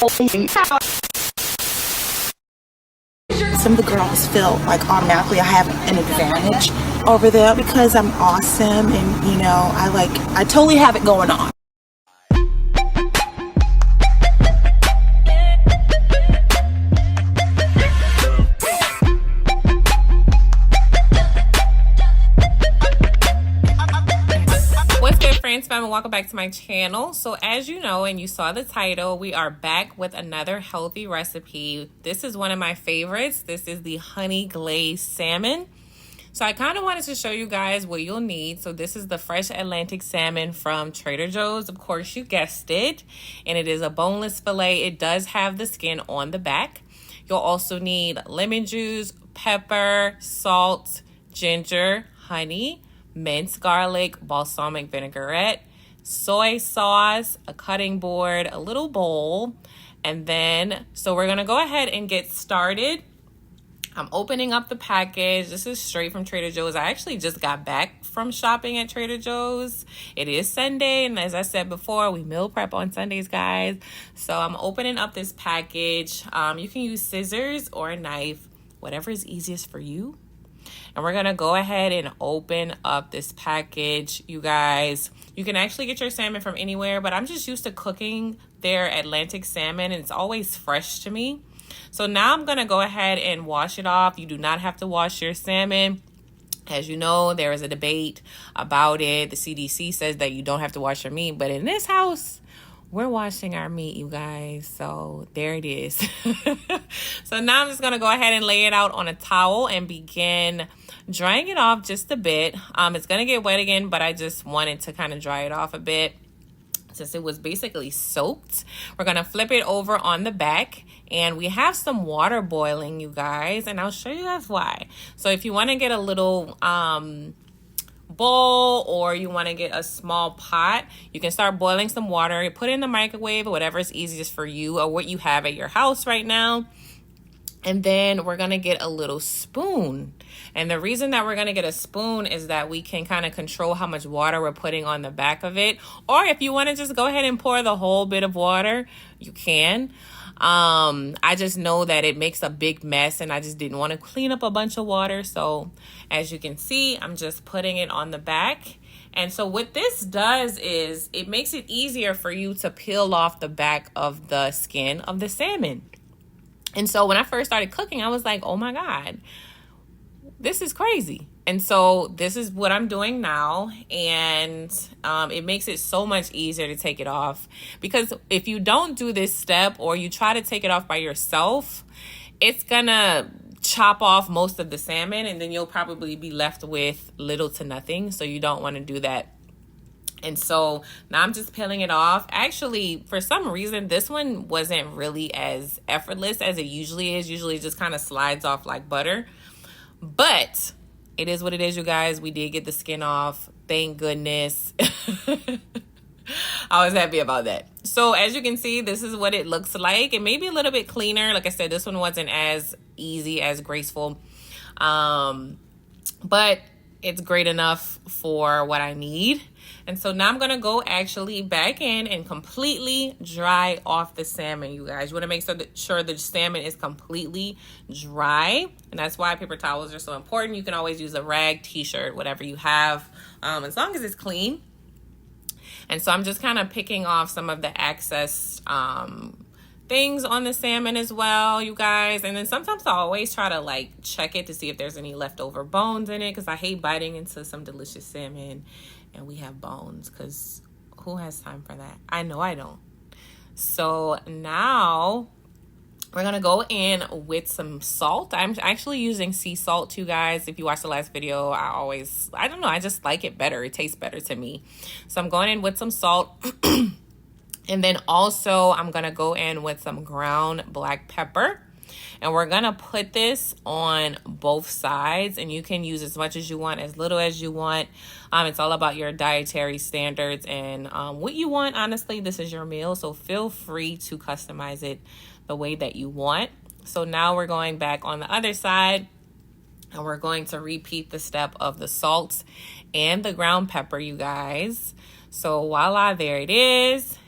Some of the girls feel like automatically I have an advantage over them because I'm awesome and, you know, I totally have it going on. And welcome back to my channel. So as you know, and you saw the title, we are back with another healthy recipe. This is one of my favorites. This is the honey glazed salmon. So I kind of wanted to show you guys what you'll need. So this is the fresh Atlantic salmon from Trader Joe's. Of course, you guessed it. And it is a boneless fillet. It does have the skin on the back. You'll also need lemon juice, pepper, salt, ginger, honey, minced garlic, balsamic vinaigrette, soy sauce, a cutting board, a little bowl, and then, so we're gonna go ahead and get started. I'm opening up the package. This is straight from Trader Joe's. I actually just got back from shopping at Trader Joe's. It is Sunday, and as I said before, we meal prep on Sundays, guys. So I'm opening up this package. You can use scissors or a knife, whatever is easiest for you. And we're going to go ahead and open up this package, you guys. You can actually get your salmon from anywhere, but I'm just used to cooking their Atlantic salmon, and it's always fresh to me. So now I'm going to go ahead and wash it off. You do not have to wash your salmon. As you know, there is a debate about it. The CDC says that you don't have to wash your meat, but in this house, we're washing our meat, you guys. So there it is. So now I'm just going to go ahead and lay it out on a towel and begin drying it off just a bit. It's going to get wet again, but I just wanted to kind of dry it off a bit since it was basically soaked. We're going to flip it over on the back, and we have some water boiling, you guys, and I'll show you guys why. So if you want to get a little bowl, or you want to get a small pot, you can start boiling some water, put it in the microwave or whatever is easiest for you or what you have at your house right now. And then we're going to get a little spoon. And the reason that we're going to get a spoon is that we can kind of control how much water we're putting on the back of it. Or if you want to just go ahead and pour the whole bit of water, you can. I just know that it makes a big mess, and I just didn't want to clean up a bunch of water. So as you can see, I'm just putting it on the back. And so what this does is it makes it easier for you to peel off the back of the skin of the salmon. And so when I first started cooking, I was like, oh my God, this is crazy. And so this is what I'm doing now. And it makes it so much easier to take it off, because if you don't do this step or you try to take it off by yourself, it's gonna chop off most of the salmon, and then you'll probably be left with little to nothing. So you don't want to do that. And so now I'm just peeling it off. Actually, for some reason, this one wasn't really as effortless as it usually is. Usually it just kind of slides off like butter. But it is what it is, you guys. We did get the skin off. Thank goodness. I was happy about that. So as you can see, this is what it looks like. It may be a little bit cleaner. Like I said, this one wasn't as easy, as graceful. But it's great enough for what I need. And so now I'm going to go actually back in and completely dry off the salmon, you guys. You want to make sure the salmon is completely dry. And that's why paper towels are so important. You can always use a rag, t-shirt, whatever you have, as long as it's clean. And so I'm just kind of picking off some of the excess things on the salmon as well, you guys. And then sometimes I always try to like check it to see if there's any leftover bones in it, because I hate biting into some delicious salmon and we have bones, because who has time for that? I know I don't. So now we're gonna go in with some salt. I'm actually using sea salt, you guys. If you watched the last video, I don't know, I just like it better. It tastes better to me. So I'm going in with some salt. And then also I'm gonna go in with some ground black pepper. And we're gonna put this on both sides, and you can use as much as you want, as little as you want. It's all about your dietary standards and what you want. Honestly, this is your meal, so feel free to customize it the way that you want. So now we're going back on the other side, and we're going to repeat the step of the salt and the ground pepper, you guys. So voila, there it is.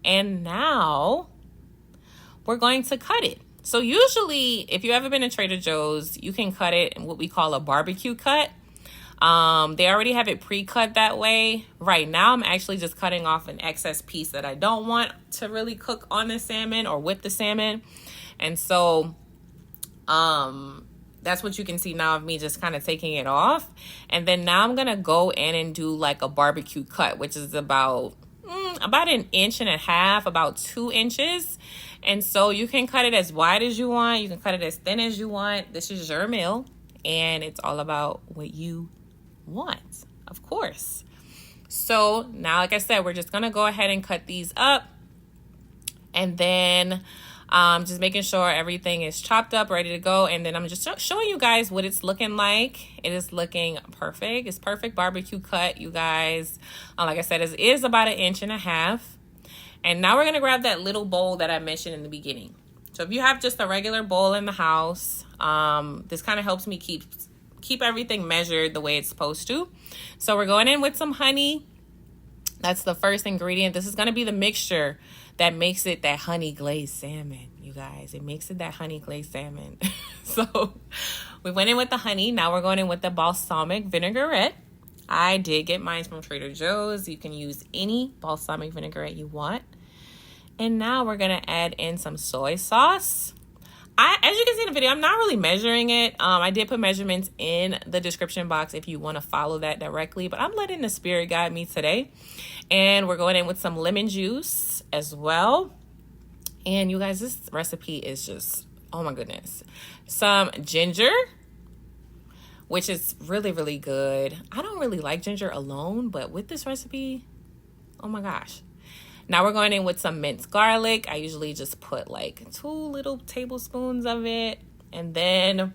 And now we're going to cut it. So usually, if you ever been to Trader Joe's, you can cut it in what we call a barbecue cut. They already have it pre-cut that way. Right now, I'm actually just cutting off an excess piece that I don't want to really cook on the salmon or with the salmon. And so, that's what you can see now of me just kind of taking it off. And then now I'm going to go in and do like a barbecue cut, which is about 1.5 inches, about 2 inches. And so you can cut it as wide as you want. You can cut it as thin as you want. This is your meal, and it's all about what you want, of course. So now, like I said, we're just going to go ahead and cut these up. And then just making sure everything is chopped up, ready to go. And then I'm just showing you guys what it's looking like. It is looking perfect. It's perfect barbecue cut, you guys. Like I said, it is about 1.5 inches. And now we're going to grab that little bowl that I mentioned in the beginning. So if you have just a regular bowl in the house, this kind of helps me keep everything measured the way it's supposed to. So we're going in with some honey. That's the first ingredient. This is going to be the mixture that makes it that honey glazed salmon, you guys. It makes it that honey glazed salmon. So we went in with the honey. Now we're going in with the balsamic vinaigrette. I did get mine from Trader Joe's. You can use any balsamic vinaigrette you want. And now we're going to add in some soy sauce. As you can see in the video, I'm not really measuring it. I did put measurements in the description box if you want to follow that directly. But I'm letting the spirit guide me today. And we're going in with some lemon juice as well. And you guys, this recipe is just, oh my goodness. Some ginger, which is really, really good. I don't really like ginger alone, but with this recipe, oh my gosh. Now we're going in with some minced garlic. I usually just put like 2 little tablespoons of it. And then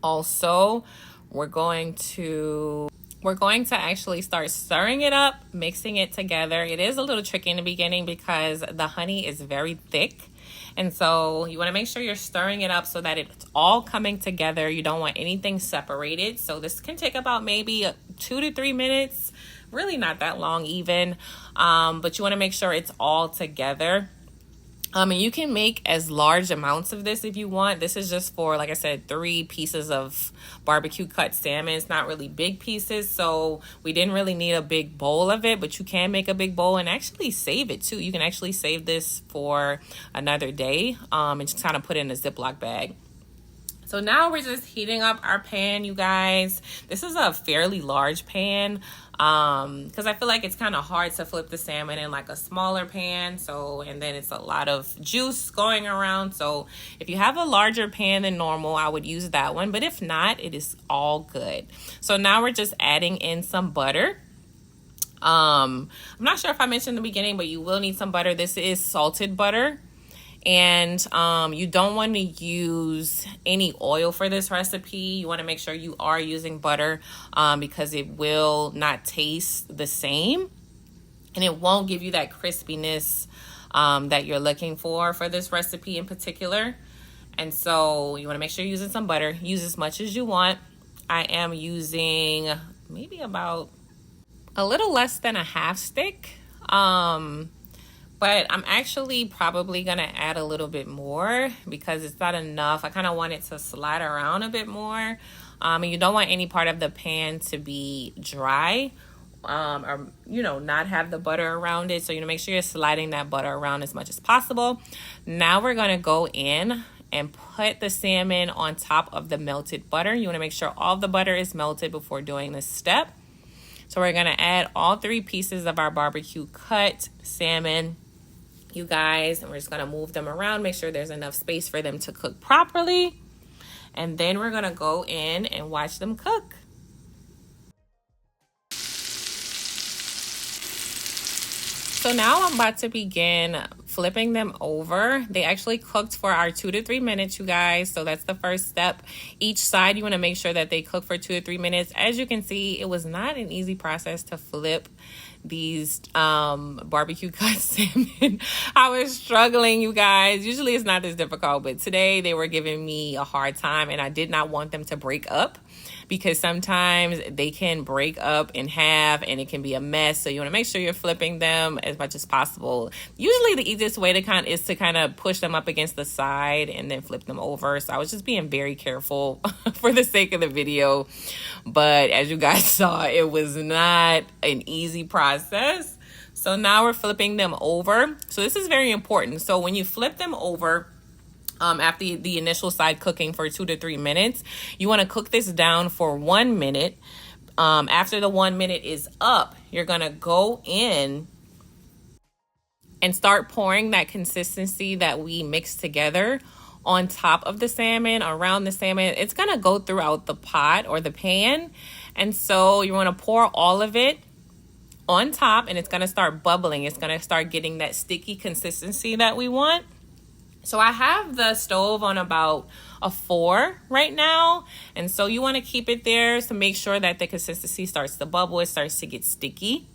also we're going to actually start stirring it up, mixing it together. It is a little tricky in the beginning because the honey is very thick. And so you want to make sure you're stirring it up so that it's all coming together. You don't want anything separated. So this can take about maybe 2 to 3 minutes. Really not that long even. But you want to make sure it's all together. And you can make as large amounts of this if you want. This is just for, like I said, 3 pieces of barbecue cut salmon. It's not really big pieces, so we didn't really need a big bowl of it, but you can make a big bowl and actually save it too. You can actually save this for another day and just kind of put it in a Ziploc bag. So now we're just heating up our pan, you guys. This is a fairly large pan because I feel like it's kind of hard to flip the salmon in like a smaller pan. So, and then it's a lot of juice going around. So if you have a larger pan than normal, I would use that one. But if not, it is all good. So now we're just adding in some butter. I'm not sure if I mentioned in the beginning, but you will need some butter. This is salted butter. And you don't want to use any oil for this recipe. You want to make sure you are using butter because it will not taste the same. And it won't give you that crispiness that you're looking for this recipe in particular. And so you want to make sure you're using some butter. Use as much as you want. I am using maybe about a little less than a half stick. But I'm actually probably going to add a little bit more because it's not enough. I kind of want it to slide around a bit more. And you don't want any part of the pan to be dry or, you know, not have the butter around it. So you make sure you're sliding that butter around as much as possible. Now we're going to go in and put the salmon on top of the melted butter. You want to make sure all the butter is melted before doing this step. So we're going to add all 3 pieces of our barbecue cut salmon, you guys, and we're just going to move them around, make sure there's enough space for them to cook properly. And then we're going to go in and watch them cook. So now I'm about to begin flipping them over. They actually cooked for our 2 to 3 minutes, you guys. So that's the first step. Each side, you want to make sure that they cook for 2 to 3 minutes. As you can see, it was not an easy process to flip these barbecue cut salmon. I was struggling, you guys. Usually it's not this difficult, but today they were giving me a hard time and I did not want them to break up. because sometimes they can break up in half and it can be a mess. So you want to make sure you're flipping them as much as possible. Usually the easiest way to is to kind of push them up against the side and then flip them over. So I was just being very careful for the sake of the video. But as you guys saw, it was not an easy process. So now we're flipping them over. So this is very important. So when you flip them over, after the initial side cooking for 2 to 3 minutes, you want to cook this down for 1 minute. After the 1 minute is up, you're going to go in and start pouring that consistency that we mixed together on top of the salmon, around the salmon. It's going to go throughout the pot or the pan. And so you want to pour all of it on top, and it's going to start bubbling. It's going to start getting that sticky consistency that we want. So I have the stove on about a 4 right now. And so you want to keep it there to make sure that the consistency starts to bubble. It starts to get sticky.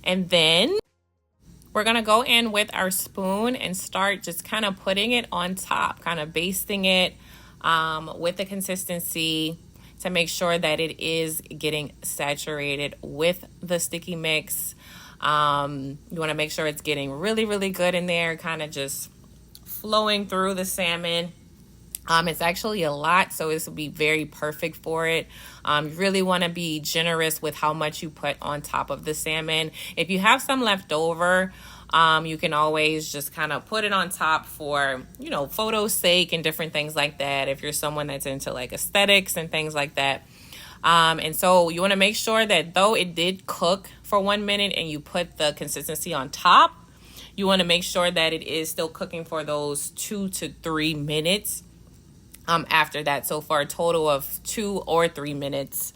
And then we're going to go in with our spoon and start just kind of putting it on top, kind of basting it with the consistency to make sure that it is getting saturated with the sticky mix. You want to make sure it's getting really, really good in there, kind of just flowing through the salmon. It's actually a lot, so this will be very perfect for it. You really want to be generous with how much you put on top of the salmon. If you have some left over, you can always just kind of put it on top for, you know, photo's sake and different things like that. If you're someone that's into like aesthetics and things like that. And so you want to make sure that though it did cook for 1 minute and you put the consistency on top, you want to make sure that it is still cooking for those 2 to 3 minutes after that. So for a total of 2 or 3 minutes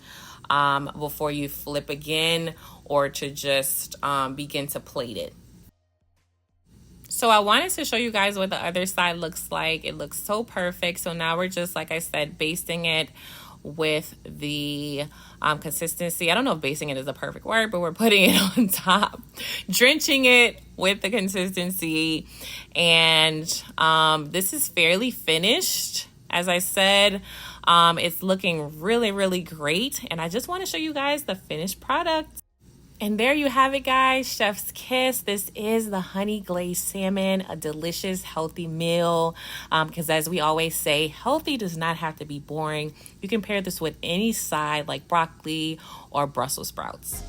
before you flip again or to just begin to plate it. So I wanted to show you guys what the other side looks like. It looks so perfect. So now we're just, like I said, basting it with the consistency. I don't know if basting it is a perfect word, but we're putting it on top, drenching it with the consistency. And this is fairly finished. As I said, it's looking really, really great. And I just want to show you guys the finished product. And there you have it, guys. Chef's kiss. This is the honey glazed salmon, a delicious, healthy meal. Because as we always say, healthy does not have to be boring. You can pair this with any side like broccoli or Brussels sprouts.